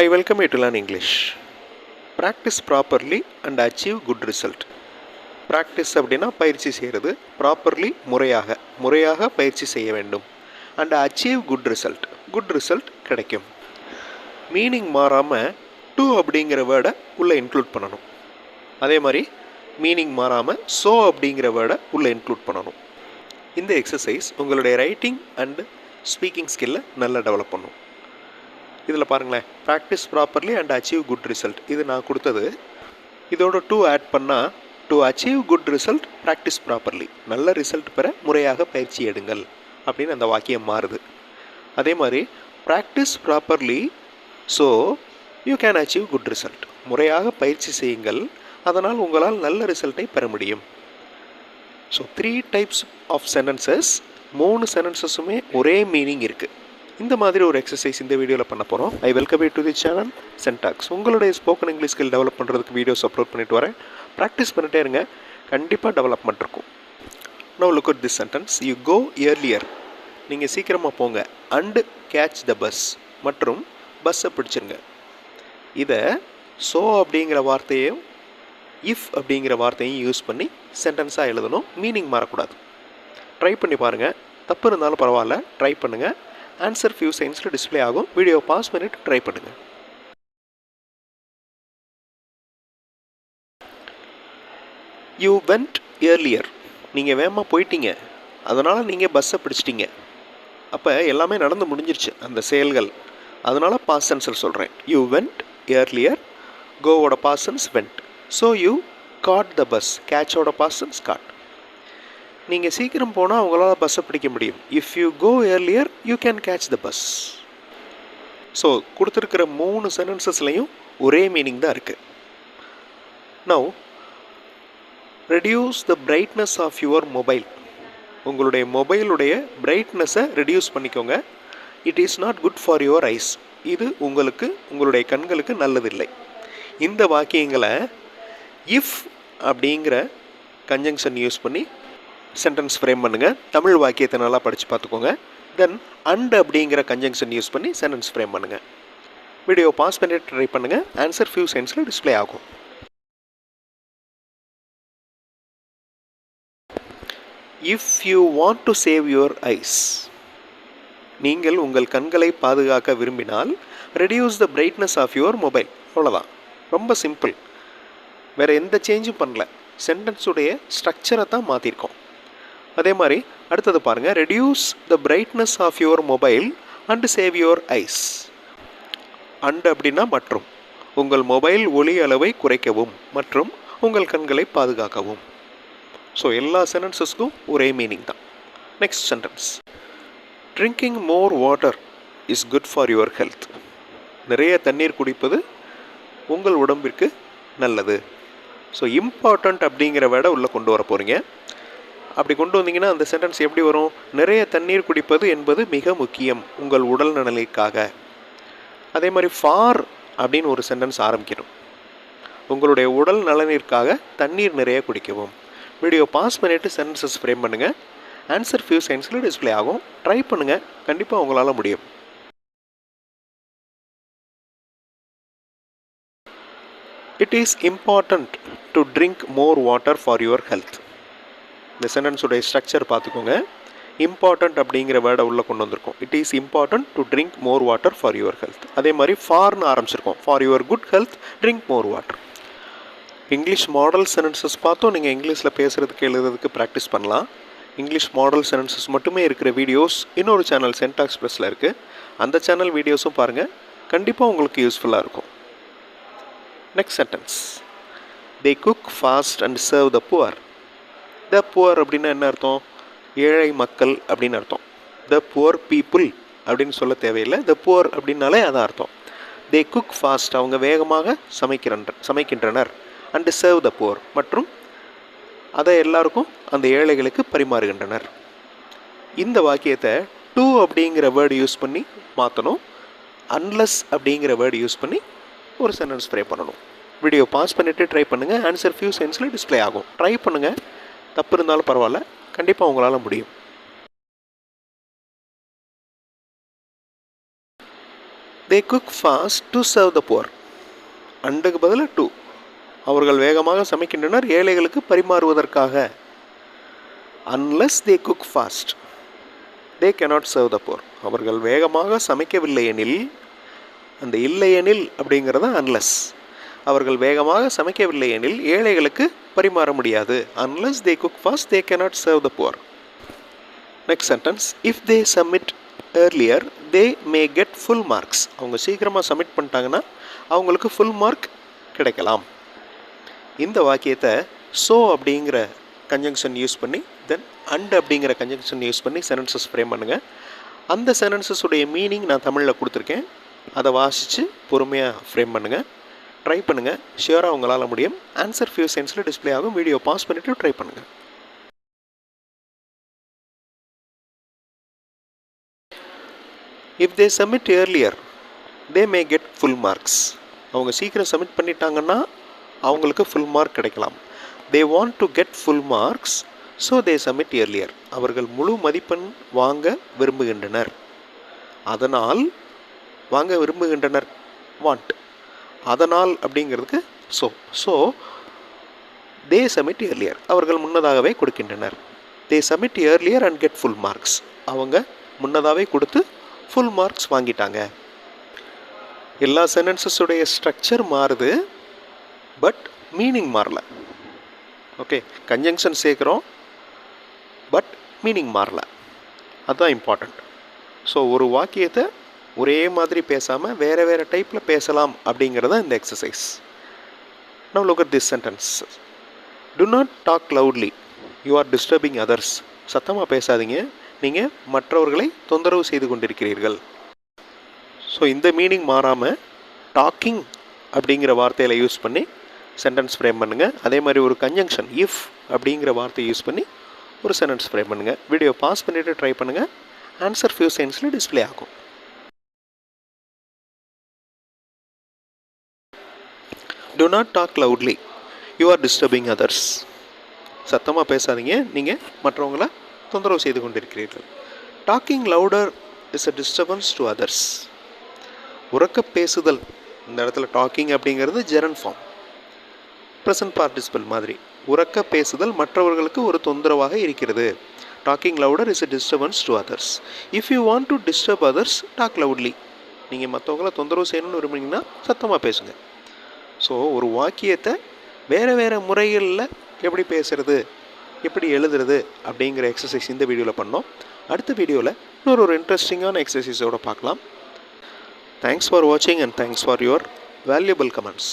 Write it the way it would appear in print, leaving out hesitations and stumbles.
I welcome you to learn English. Practice properly and achieve good result. Practice அப்படின்னா பயிற்சி செய்கிறது, properly முறையாக பயிற்சி செய்ய வேண்டும். அண்ட் அச்சீவ் குட் ரிசல்ட் கிடைக்கும். மீனிங் மாறாமல் டு அப்படிங்கிற வேர்டை உள்ளே இன்க்ளூட் பண்ணணும். அதே மாதிரி மீனிங் மாறாமல் ஸோ அப்படிங்கிற வேர்டை உள்ளே இன்க்ளூட் பண்ணணும். இந்த எக்ஸசைஸ் உங்களுடைய ரைட்டிங் அண்ட் ஸ்பீக்கிங் ஸ்கில்லை நல்லா டெவலப் பண்ணும். இதில் பாருங்களேன், practice properly and achieve good result, இது நான் கொடுத்தது. இதோட டூ ஆட் பண்ணால் to achieve good result practice properly, நல்ல ரிசல்ட் பெற முறையாக பயிற்சி எடுங்கள் அப்படின்னு அந்த வாக்கியம் மாறுது. அதே மாதிரி practice properly so you can achieve good result, முறையாக பயிற்சி செய்யுங்கள், அதனால் உங்களால் நல்ல ரிசல்ட்டை பெற முடியும். ஸோ 3 டைப்ஸ் ஆஃப் சென்டென்சஸ், 3 சென்டென்சஸுமே ஒரே மீனிங் இருக்குது. இந்த மாதிரி ஒரு எக்ஸசைஸ் இந்த வீடியோவில் பண்ண போகிறோம். I welcome you to the channel சென்டாக்ஸ். உங்களுடைய ஸ்போக்கன் இங்கிலீஷ் ஸ்கில் டெவலப் பண்ணுறதுக்கு வீடியோஸ் அப்லோட் பண்ணிட்டு வரேன். ப்ராக்டிஸ் பண்ணிட்டே இருங்க, கண்டிப்பாக டெவலப்மெண்ட் இருக்கும். Now look at this sentence. You go earlier, நீங்கள் சீக்கிரமாக போங்க. அண்டு கேட்ச் த பஸ், மற்றும் பஸ்ஸை பிடிச்சிருங்க. இதை ஸோ அப்படிங்கிற வார்த்தையும் இஃப் அப்படிங்கிற வார்த்தையும் யூஸ் பண்ணி சென்டென்ஸாக எழுதணும். மீனிங் மாறக்கூடாது. ட்ரை பண்ணி பாருங்கள், தப்பு இருந்தாலும் பரவாயில்ல, ட்ரை பண்ணுங்கள். ஆன்சர் ஃபியூ செகண்ட்ஸில் டிஸ்பிளே ஆகும். வீடியோ பாஸ் பண்ணிவிட்டு ட்ரை பண்ணுங்கள். யூ வெண்ட் இயர்லியர், நீங்கள் வேகமாக போயிட்டீங்க, அதனால் நீங்கள் பஸ்ஸை பிடிச்சிட்டிங்க. அப்போ எல்லாமே நடந்து முடிஞ்சிருச்சு அந்த செயல்கள், அதனால் பாஸ்ட் டென்ஸில் சொல்கிறேன். யூ வெண்ட் இயர்லியர், கோவோட past tense went. So you caught the bus, கேட்சோட பாஸ்ட் டென்ஸ் காட். நீங்கள் சீக்கிரம் போனால் அவங்களால பஸ்ஸை பிடிக்க முடியும். If you go earlier you can catch the bus. So கொடுத்துருக்கிற 3 சென்டென்சஸ்லையும் ஒரே மீனிங் தான் இருக்குது. Now reduce the brightness of your mobile, உங்களுடைய மொபைலுடைய பிரைட்னஸை ரெடியூஸ் பண்ணிக்கோங்க. It is not good for your eyes, இது உங்களுடைய கண்களுக்கு நல்லதில்லை. இந்த வாக்கியங்களை இஃப் அப்படிங்கிற கன்ஜங்ஷன் யூஸ் பண்ணி சென்டென்ஸ் ஃப்ரேம் பண்ணுங்கள். தமிழ் வாக்கியத்தை நல்லா படித்து பார்த்துக்கோங்க. தென் அண்ட் அப்படிங்கிற கன்ஜங்ஷன் யூஸ் பண்ணி சென்டென்ஸ் ஃப்ரேம் பண்ணுங்கள். வீடியோ பாஸ் பண்ணிட்டு ட்ரை பண்ணுங்கள். ஆன்சர் ஃபியூ செகண்ட்ஸில் டிஸ்பிளே ஆகும். If you want to save your eyes, நீங்கள் உங்கள் கண்களை பாதுகாக்க விரும்பினால் reduce the brightness of your mobile. அவ்வளோதான், ரொம்ப சிம்பிள். வேறு எந்த சேஞ்சும் பண்ணல, சென்டென்ஸுடைய ஸ்ட்ரக்சரை தான் மாற்றிருக்கோம். அதே மாதிரி அடுத்தது பாருங்கள். Reduce the brightness of your mobile and save your eyes. And அப்படின்னா மற்றும், உங்கள் மொபைல் ஒளி அளவை குறைக்கவும் மற்றும் உங்கள் கண்களை பாதுகாக்கவும். ஸோ எல்லா சென்டென்சஸ்க்கும் ஒரே மீனிங் தான். Next sentence. Drinking more water is good for your health, நிறைய தண்ணீர் குடிப்பது உங்கள் உடம்பிற்கு நல்லது. ஸோ இம்பார்ட்டண்ட் அப்படிங்கிற வேர்டை உள்ளே கொண்டு வர போகிறீங்க. அப்படி கொண்டு வந்தீங்கன்னா அந்த சென்டென்ஸ் எப்படி வரும்? நிறைய தண்ணீர் குடிப்பது என்பது மிக முக்கியம் உங்கள் உடல் நலனுக்காக. அதே மாதிரி ஃபார் அப்படின்னு ஒரு சென்டென்ஸ் ஆரம்பிக்கணும். உங்களுடைய உடல் நலனிற்காக தண்ணீர் நிறைய குடிக்கவும். வீடியோ பாஸ் பண்ணிவிட்டு சென்டென்சஸ் ஃப்ரேம் பண்ணுங்கள். ஆன்சர் ஃபியூ செகண்ட்ஸில் டிஸ்பிளே ஆகும். ட்ரை பண்ணுங்கள், கண்டிப்பாக உங்களால் முடியும். It is important to drink more water for your health. இந்த சென்டென்ஸுடைய ஸ்ட்ரக்சர் பார்த்துக்கோங்க. இம்பார்ட்டண்ட் அப்படிங்கிற வேர்டை உள்ளே கொண்டு வந்திருக்கோம். It is important to drink more water for your health. அதே மாதிரி ஃபார்னு ஆரம்பிச்சிருக்கோம். For your good health drink more water. English model sentences பார்த்தோம். நீங்கள் இங்கிலீஷில் பேசுகிறதுக்கு எழுதுறதுக்கு ப்ராக்டிஸ் பண்ணலாம். இங்கிலீஷ் மாடல் சென்டென்சஸ் மட்டுமே இருக்கிற வீடியோஸ் இன்னொரு சேனல் சென்டாக்ஸ் ப்ளஸில் இருக்குது. அந்த சேனல் வீடியோஸும் பாருங்கள், கண்டிப்பாக உங்களுக்கு யூஸ்ஃபுல்லாக இருக்கும். Next sentence. They cook fast and serve the poor. The poor அப்படின்னா என்ன அர்த்தம்? ஏழை மக்கள் அப்படின்னு அர்த்தம். த புவர் பீப்புள் அப்படின்னு சொல்ல தேவையில்லை. த புவர் அப்படின்னாலே அதான் அர்த்தம். தே குக் ஃபாஸ்ட், அவங்க வேகமாக சமைக்கின்றனர். அண்டு சர்வ் த புவர், மற்றும் அதை எல்லாருக்கும் அந்த ஏழைகளுக்கு பரிமாறுகின்றனர். இந்த வாக்கியத்தை டு அப்படிங்கிற வேர்டு யூஸ் பண்ணி மாற்றணும். அன்லெஸ் அப்படிங்கிற வேர்டு யூஸ் பண்ணி ஒரு சென்டென்ஸ் ஃப்ரேம் பண்ணணும். வீடியோ பாஸ் பண்ணிவிட்டு ட்ரை பண்ணுங்கள். ஆன்சர் ஃபியூ செகண்ட்ஸில் டிஸ்பிளே ஆகும். ட்ரை பண்ணுங்கள், தப்பு இருந்தாலும் பரவாயில்ல, கண்டிப்பாக உங்களால் முடியும். They cook fast to serve the poor. அண்டுக்கு பதிலாக டு. அவர்கள் வேகமாக சமைக்கின்றனர் ஏழைகளுக்கு பரிமாறுவதற்காக. Unless they cook fast they cannot serve the poor. அவர்கள் வேகமாக சமைக்கவில்லை எனில், அந்த இல்லையெனில் அப்படிங்கிறத அன்லெஸ். அவர்கள் வேகமாக சமைக்கவில்லை எனில் ஏழைகளுக்கு பரிமாற முடியாது. Unless they cook fast they cannot serve the poor. Next sentence, if they submit earlier they may get full marks. அவங்க சீக்கிரமாக சப்மிட் பண்ணிட்டாங்கன்னா அவங்களுக்கு ஃபுல் மார்க் கிடைக்கலாம். இந்த வாக்கியத்தை ஸோ அப்படிங்கிற கன்ஜங்ஷன் யூஸ் பண்ணி, தென் அண்ட் அப்படிங்கிற கன்ஜங்ஷன் யூஸ் பண்ணி சென்டென்சஸ் ஃப்ரேம் பண்ணுங்கள். அந்த சென்டென்சஸுடைய மீனிங் நான் தமிழில் கொடுத்துருக்கேன். அதை வாசித்து பொறுமையாக ஃப்ரேம் பண்ணுங்கள். ட்ரை பண்ணுங்கள். ஷியோராக உங்களால் முடியும். ஆன்சர் ஃபியூ செகண்ட்ஸில் டிஸ்பிளே ஆகும். வீடியோ பாஸ் பண்ணிவிட்டு ட்ரை பண்ணுங்கள். If they submit earlier they may get full marks. அவங்க சீக்கிரம் சப்மிட் பண்ணிட்டாங்கன்னா அவங்களுக்கு ஃபுல் மார்க் கிடைக்கலாம். They want to get full marks so they submit earlier. அவர்கள் முழு மதிப்பெண் வாங்க விரும்புகின்றனர். அதனால் வாங்க விரும்புகின்றனர், வாண்ட். அதனால் அப்படிங்கிறதுக்கு ஸோ தே சப்மிட் ஏர்லியர். அவர்கள் முன்னதாகவே கொடுக்கின்றனர். They submit earlier and get full marks. அவங்க முன்னதாகவே கொடுத்து ஃபுல் மார்க்ஸ் வாங்கிட்டாங்க. எல்லா சென்டென்சஸுடைய ஸ்ட்ரக்சர் மாறுது, பட் மீனிங் மாறல. ஓகே, கன்ஜங்ஷன் சேர்க்குறோம், பட் மீனிங் மாறல. அதுதான் இம்பார்ட்டண்ட். ஸோ ஒரு வாக்கியத்தை ஒரே மாதிரி பேசாமல் வேறு வேறு டைப்பில் பேசலாம் அப்படிங்கிறத இந்த exercise. Now look at this sentence. Do not talk loudly. You are disturbing others. சத்தமாக பேசாதீங்க, நீங்கள் மற்றவர்களை தொந்தரவு செய்து கொண்டிருக்கிறீர்கள். ஸோ இந்த மீனிங் மாறாமல் டாக்கிங் அப்படிங்கிற வார்த்தையில் யூஸ் பண்ணி சென்டென்ஸ் ஃப்ரேம் பண்ணுங்கள். அதே மாதிரி ஒரு கன்ஜங்ஷன் இஃப் அப்படிங்கிற வார்த்தையை யூஸ் பண்ணி ஒரு சென்டென்ஸ் ஃப்ரேம் பண்ணுங்கள். வீடியோ பாஸ் பண்ணிவிட்டு ட்ரை பண்ணுங்கள். ஆன்சர் ஃபியூ செகண்ட்ஸில் டிஸ்பிளே ஆகும். Do not talk loudly. You are disturbing others. சத்தமாக பேசாதீங்க, நீங்கள் மற்றவங்களை தொந்தரவு செய்து கொண்டிருக்கிறீர்கள். Talking louder is a disturbance to others. உரக்க பேசுதல், இந்த இடத்துல டாக்கிங் அப்படிங்கிறது ஜெரண்ட் ஃபார்ம், ப்ரெசன்ட் பார்ட்டிசிபல் மாதிரி. உரக்க பேசுதல் மற்றவர்களுக்கு ஒரு தொந்தரவாக இருக்கிறது. Talking louder is a disturbance to others. If you want to disturb others, talk loudly. நீங்கள் மற்றவங்கள தொந்தரவு செய்யணும்னு விரும்புனீங்கன்னா சத்தமாக பேசுங்க. ஸோ ஒரு வாக்கியத்தை வேறு வேறு முறைகளில் எப்படி பேசுகிறது, எப்படி எழுதுறது அப்படிங்கிற எக்ஸசைஸ் இந்த வீடியோவில் பண்ணோம். அடுத்த வீடியோவில் இன்னொரு இன்ட்ரெஸ்டிங்கான எக்ஸசைஸோடு பார்க்கலாம். தேங்க்ஸ் ஃபார் வாட்சிங் and thanks for your valuable comments.